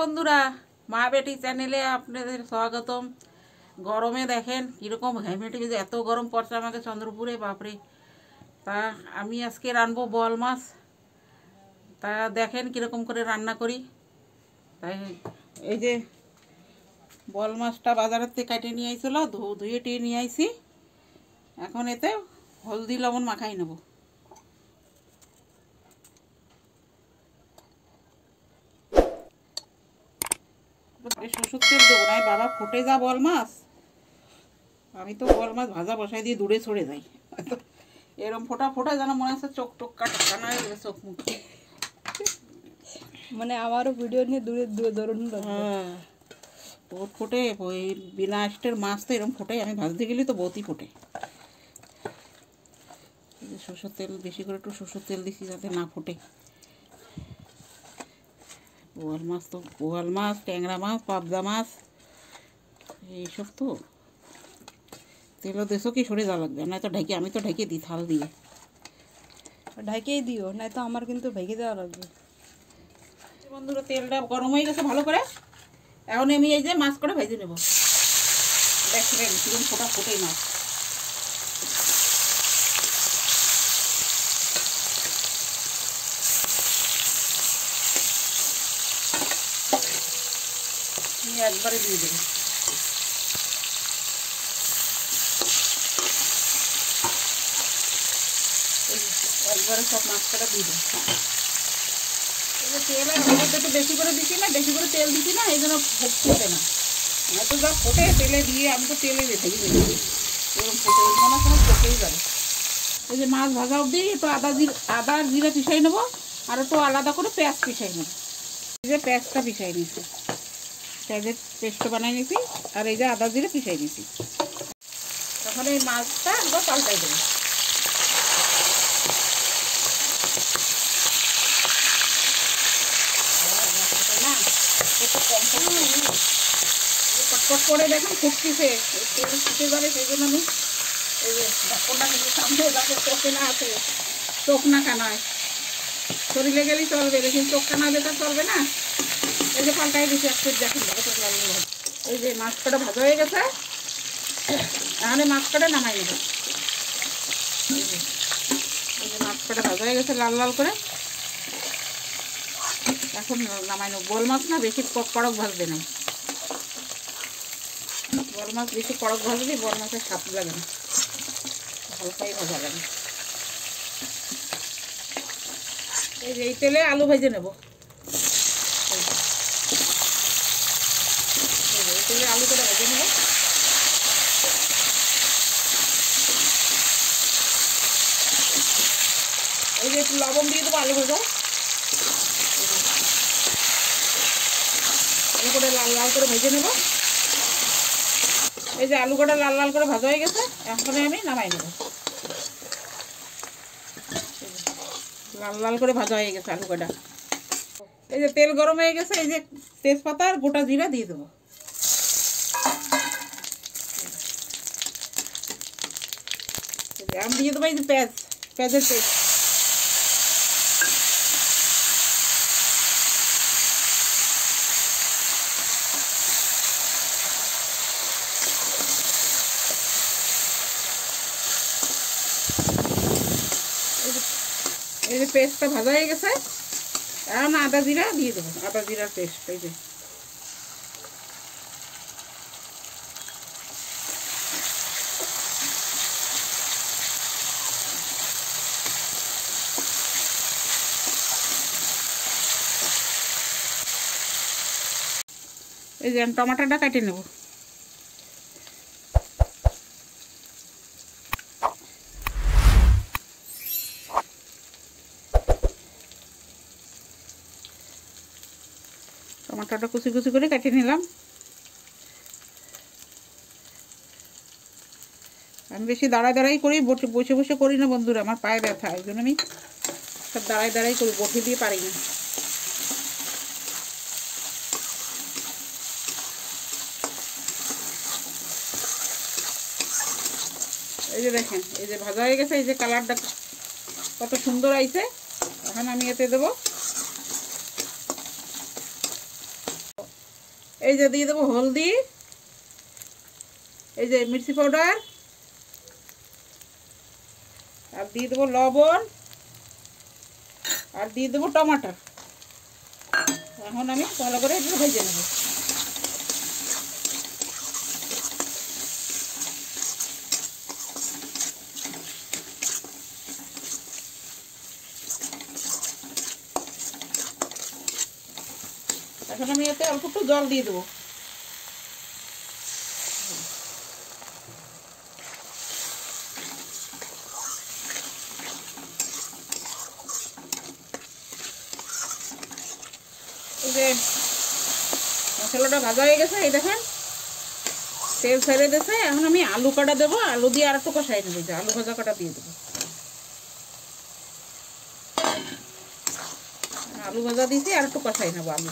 বন্ধুরা, মা বেটি চ্যানেলে আপনাদের স্বাগতম। গরমে দেখেন কীরকম ঘেমেটে, এত গরম পড়ছে আমাকে চন্দ্রপুরে, বাপরে। তা আমি আজকে রানবো বোয়াল মাছ। তা দেখেন কীরকম করে রান্না করি। তাই এই যে বোয়াল মাছটা বাজারের থেকে কাটে নিয়ে আইছিল, ধুয়ে টিয়ে নিয়ে আইছি। এখন এতে হলদি লবণ মাখাই নেব। সরষের তেল দেবো না বাবা, ফুটে যা বোয়াল মাছ। আমি তো বোয়াল মাছ ভাজা বসাই দিয়ে দূরে সরে যাই। এরম ফোটা ফোটা যেন মনে হচ্ছে চোখ টোক কাটা না হয়ে চোখ মুখ। মানে আমারও ভিডিও নিয়ে দূরে দূরে ধরুন। হ্যাঁ, বহুত ফোটে। ওই বিনা আষ্টের মাছ তো এরকম ফোটে, আমি ভাজতে গেলে তো বহুতই ফোটে। সরষের তেল বেশি করে একটু সরষের তেল দিচ্ছি যাতে না ফোটে। বোয়াল মাছ তো বোয়াল মাছ, ট্যাংরা মাছ, পাবদা মাছ এইসব তো তেলও দেশও কি সরে যাওয়া লাগবে, নয়তো ঢেকে আমি তো ঢেকে দিই থাল দিয়ে। ঢাকিয়ে দিও, নয়তো আমার কিন্তু ভেঙে দেওয়া লাগবে। বন্ধুরা, তেলটা গরম হয়ে গেছে ভালো করে। এখন আমি এই যে মাছ করে ভেজে নেব। দেখবেন কিরকম ফোটা ফোটেই মাছ। একবারে দিয়ে দেবো। একবারে সব মাছটা দিয়ে দেবো। তেল একটু বেশি করে দিচ্ছি না, বেশি করে তেল দিচ্ছি না, এই জন্য ফোটে না। আমার তো যা ফোটে তেলে দিয়ে, আমি তো তেলে ভেজে দিই। এরকম ফোটে মনে হয় ফোটেই যাবে। এই যে মাছ ভাজা অবধি একটু আদা আর জিরা পিসাই নেবো, আর একটু আলাদা করে পেঁয়াজ পিসাই নেবো। এই যে পেঁয়াজটা পিসাই নিয়েছি, পেঁয়াজের পেস্টটা বানিয়ে নিয়েছি, আর এই যে আদা জিরে পিসাই নিয়েছি। তখন এই মাছটা একবার পাল্টাই দেবো। না একটু কম পটপট করে দেখুন ফুটতেছে, তেল ফুটে যাবে, সেই জন্য আমি এই যে ঢাকনটা কিন্তু সামনে যাতে চোখে না আছে, চোখ না কানায়। শরীরে গেলেই চলবে, কিন্তু চোখ কানা হলে তো চলবে না। এই যে পাল্টাই দিচ্ছি একটু, দেখুন এই যে মাছ কাটা ভাজা হয়ে গেছে। তাহলে মাছ কাটা নামাই নেব। এই যে মাছ কাটা ভাজা হয়ে গেছে লাল লাল করে, এখন নামাই নেব। বোয়াল মাছ না বেশি কড়ক ভাজবে না। বোয়াল মাছ বেশি কড়ক ভাজলে বোয়াল মাছের স্বাদ লাগে না, হালকাই ভাজা লাগে। এই যে এই তেলে আলু ভেজে নেব। এই তেলে আলু করে ভেজে নেব। এই যে একটু লবণ দিয়ে দেবো আলু ভাজা। আলু করে লাল লাল করে ভেজে নেব। এই যে আলু কটা লাল লাল করে ভাজা হয়ে গেছে, এখন আমি নামাই নেব। লাল লাল করে ভাজা হয়ে গেছে আলু কটা। এই যে তেল গরম হয়ে গেছে, এই যে তেজপাতা আর গোটা জিরা দিয়ে দেবো। আমি দিয়ে দেবো এই যে পেঁয়াজের পেস্ট। এই যে পেস্টটা ভাজা হয়ে গেছে, এখন আদা জিরা দিয়ে দেবো, আদা জিরার পেস্ট। এই যে এই যে আমি টমাটোটা কেটে নেব। টমাটোটা কুচি কুচি করে কেটে নিলাম। আমি বেশি দাঁড়ায় দাঁড়াই করি, বসে বসে করি না বন্ধুরা, আমার পায়ে ব্যথা, এই জন্য আমি সব দাঁড়ায় দাঁড়াই করি, বটি দিয়ে পারি না। এই যে দেখেন, এই যে ভাজা হয়ে গেছে, এই যে কালারটা কত সুন্দর আইছে। এখন আমি এতে দেবো এই যে দিয়ে দেবো হলদি, এই যে মির্চি পাউডার, আর দিয়ে দেবো লবণ, আর দিয়ে দেবো টমাটার। এখন আমি ভালো করে একটু ভেজে নেব। এখন আমি এতে অল্প একটু জল দিয়ে দেবো। এই যে মশলাটা ভাজা হয়ে গেছে, এই দেখেন তেল ছেড়ে দিয়েছে। এখন আমি আলু কাটা দেবো, আলু দিয়ে আর একটু কষাই নেবো। যে আলু ভাজা কাটা দিয়ে দেবো, আলু ভাজা দিয়েছি, আর একটু কষাই নেবো আলু।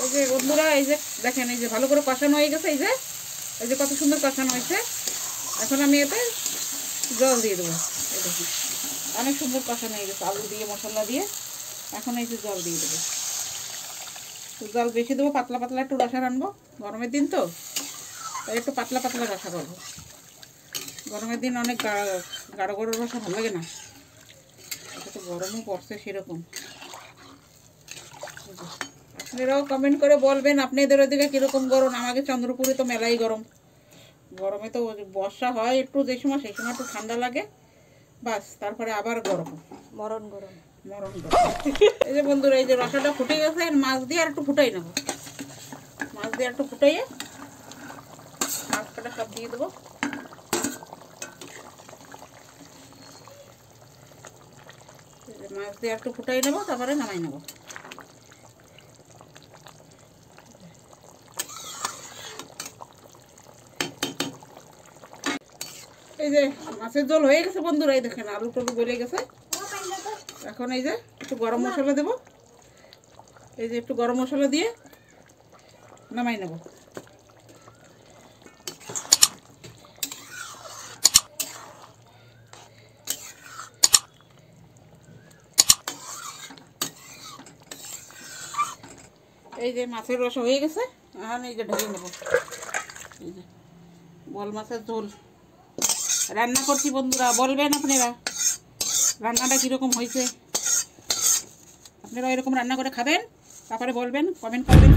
এই যে বন্ধুরা, এই যে দেখেন, এই যে ভালো করে কষানো হয়ে গেছে। এই যে কত সুন্দর কষানো হয়েছে। এখন আমি এতে জল দিয়ে দেবো। এই দেখুন অনেক সুন্দর কষানো হয়ে গেছে আলু দিয়ে মশলা দিয়ে। এখন এই যে জল দিয়ে দেবো। জল বেশি দেবো, পাতলা পাতলা একটু রসা রানবো। গরমের দিন তো, তাই একটু পাতলা পাতলা রসা করবো। গরমের দিন অনেক গাঢ় গাঢ় রসা ভালো লাগে না। এটা তো গরমও পড়ছে সেরকম। আপনারাও কমেন্ট করে বলবেন আপনাদের ওদিকে কীরকম গরম। আমাকে চন্দ্রপুরে তো মেলাই গরম। গরমে তো বর্ষা হয় একটু, যে সময় সেই সময় একটু ঠান্ডা লাগে, বাস তারপরে আবার গরম, মরণ গরম। মরণ গরম। এই যে বন্ধুরা, এই যে রসাটা ফুটে গেছে, মাছ দিয়ে আর একটু ফুটাই নেবো। মাছ দিয়ে একটু ফুটাইয়ে মাছ কাটা সব দিয়ে দেবো। মাছ দিয়ে একটু ফুটাই নেবো, তারপরে নামাই নেবো। এই যে মাছের ঝোল হয়ে গেছে বন্ধুরা, এই দেখেন আলু টলু গলে গেছে। এখন এই যে একটু গরম মশলা দেবো। এই যে একটু গরম মশলা দিয়ে নামাই নেব। এই যে মাছের রসা হয়ে গেছে, এখন এই যে ঢেলে নেব। এই যে বল মাছের ঝোল রান্না করছি বন্ধুরা। বলবেন আপনারা রান্নাটা কীরকম হয়েছে। আপনারা এরকম রান্না করে খাবেন, তারপরে বলবেন, কমেন্ট করবেন।